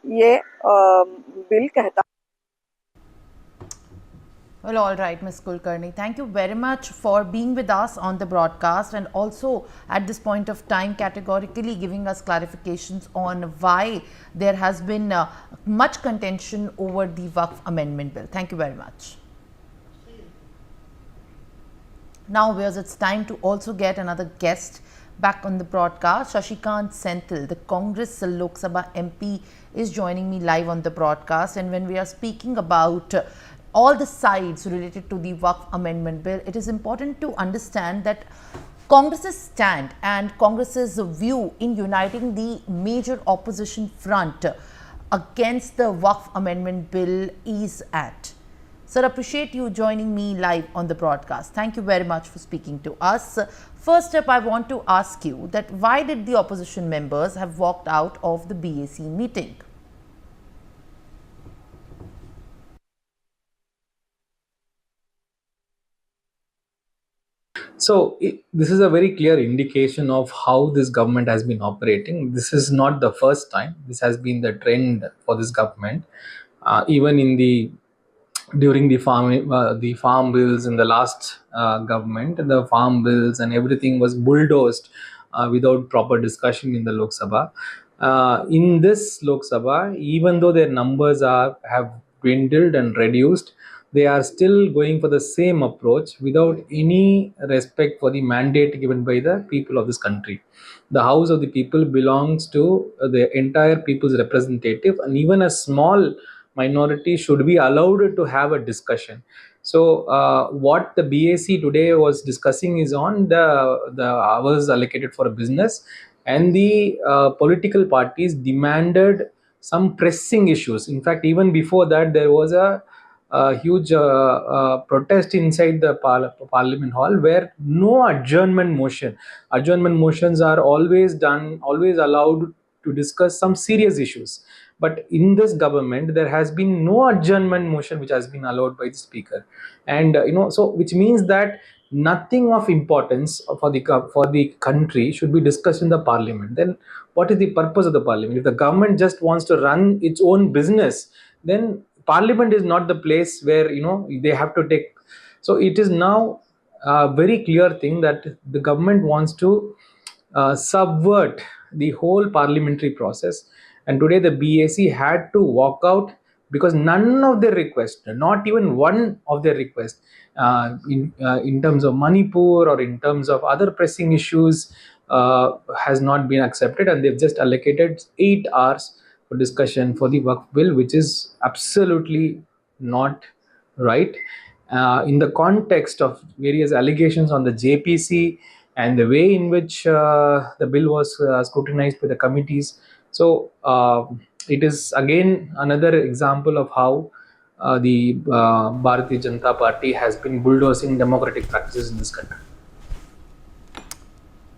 ये बिल कहता। Well, all right, Ms. Kulkarni. Thank you very much for being with us on the broadcast and also at this point of time categorically giving us clarifications on why there has been much contention over the Waqf Amendment Bill. Thank you very much. Now, whereas it's time to also get another guest back on the broadcast. Sasikanth Senthil, the Congress Lok Sabha MP, is joining me live on the broadcast. And when we are speaking about all the sides related to the Waqf Amendment Bill, it is important to understand that Congress's stand and Congress's view in uniting the major opposition front against the Waqf Amendment Bill is at. Sir, appreciate you joining me live on the broadcast. Thank you very much for speaking to us. First up, I want to ask you that why did the opposition members have walked out of the BAC meeting? So this is a very clear indication of how this government has been operating. This is not the first time. This has been the trend for this government. Even in the during the farm bills in the last government, the farm bills and everything was bulldozed without proper discussion in the Lok Sabha. In this Lok Sabha, even though their numbers have dwindled and reduced, they are still going for the same approach without any respect for the mandate given by the people of this country. The House of the People belongs to the entire people's representative, and even a small minority should be allowed to have a discussion. So what the BAC today was discussing is on the hours allocated for a business, and the political parties demanded some pressing issues. In fact, even before that, there was a huge protest inside the parliament hall, where no adjournment motion. Adjournment motions are always done, always allowed to discuss some serious issues. But in this government, there has been no adjournment motion which has been allowed by the speaker, and so which means that nothing of importance for the country should be discussed in the parliament. Then what is the purpose of the parliament? If the government just wants to run its own business, then parliament is not the place where they have to take. So it is now a very clear thing that the government wants to subvert the whole parliamentary process. And today the BAC had to walk out because none of their requests, not even one of their requests, in terms of Manipur or in terms of other pressing issues, has not been accepted, and they've just allocated 8 hours for discussion for the Waqf bill, which is absolutely not right. In the context of various allegations on the JPC and the way in which the bill was scrutinized by the committees. So it is again another example of how the Bharatiya Janata Party has been bulldozing democratic practices in this country.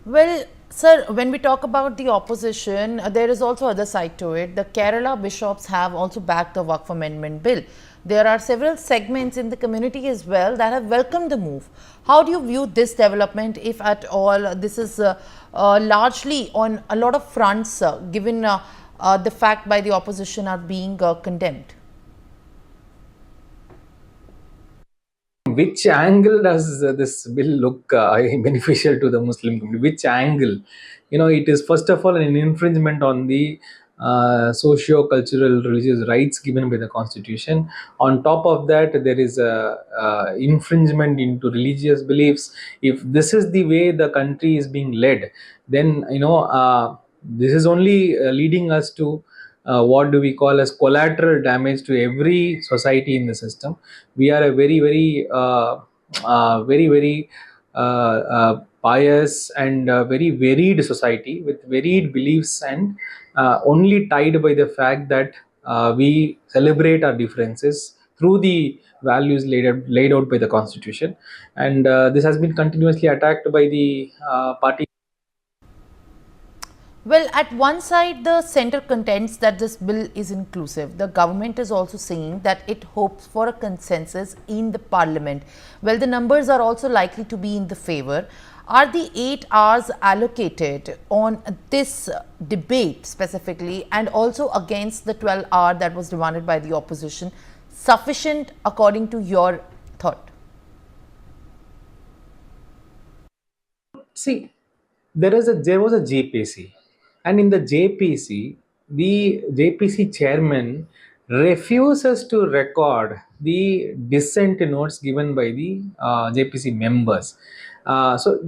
Well, sir, when we talk about the opposition, there is also other side to it. The Kerala bishops have also backed the Waqf Amendment Bill. There are several segments in the community as well that have welcomed the move. How do you view this development, if at all? This is largely on a lot of fronts, given the fact by the opposition are being condemned. Which angle does this bill look beneficial to the Muslim community? Which angle? It is first of all an infringement on the socio-cultural religious rights given by the constitution. On top of that, there is a infringement into religious beliefs. If this is the way the country is being led, then this is only leading us to what do we call as collateral damage to every society in the system. We are a very pious and very varied society with varied beliefs, and only tied by the fact that we celebrate our differences through the values laid out by the constitution. And this has been continuously attacked by the party. Well, at one side, the centre contends that this bill is inclusive. The government is also saying that it hopes for a consensus in the parliament. Well, the numbers are also likely to be in the favour. Are the 8 hours allocated on this debate specifically and also against the 12-hour that was demanded by the opposition sufficient according to your thought? See, there was a JPC, and in the JPC, the JPC chairman refuses to record the dissent notes given by the JPC members. So,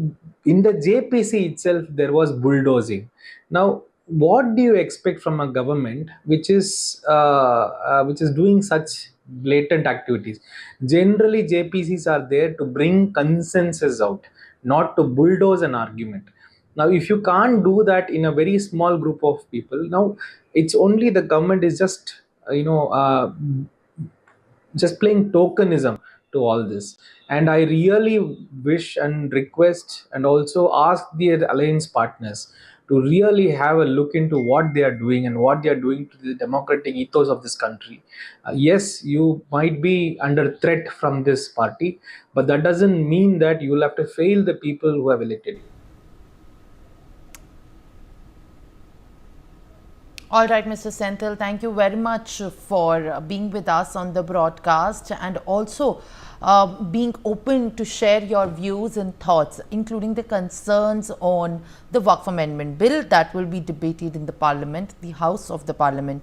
in the JPC itself, there was bulldozing. Now, what do you expect from a government which is doing such blatant activities? Generally, JPCs are there to bring consensus out, not to bulldoze an argument. Now, if you can't do that in a very small group of people, now it's only the government is just just playing tokenism to all this. And I really wish and request and also ask the alliance partners to really have a look into what they are doing and what they are doing to the democratic ethos of this country. Yes, you might be under threat from this party, but that doesn't mean that you will have to fail the people who have elected you. All right, Mr. Senthil, thank you very much for being with us on the broadcast and also being open to share your views and thoughts, including the concerns on the Waqf Amendment Bill that will be debated in the Parliament, the House of the Parliament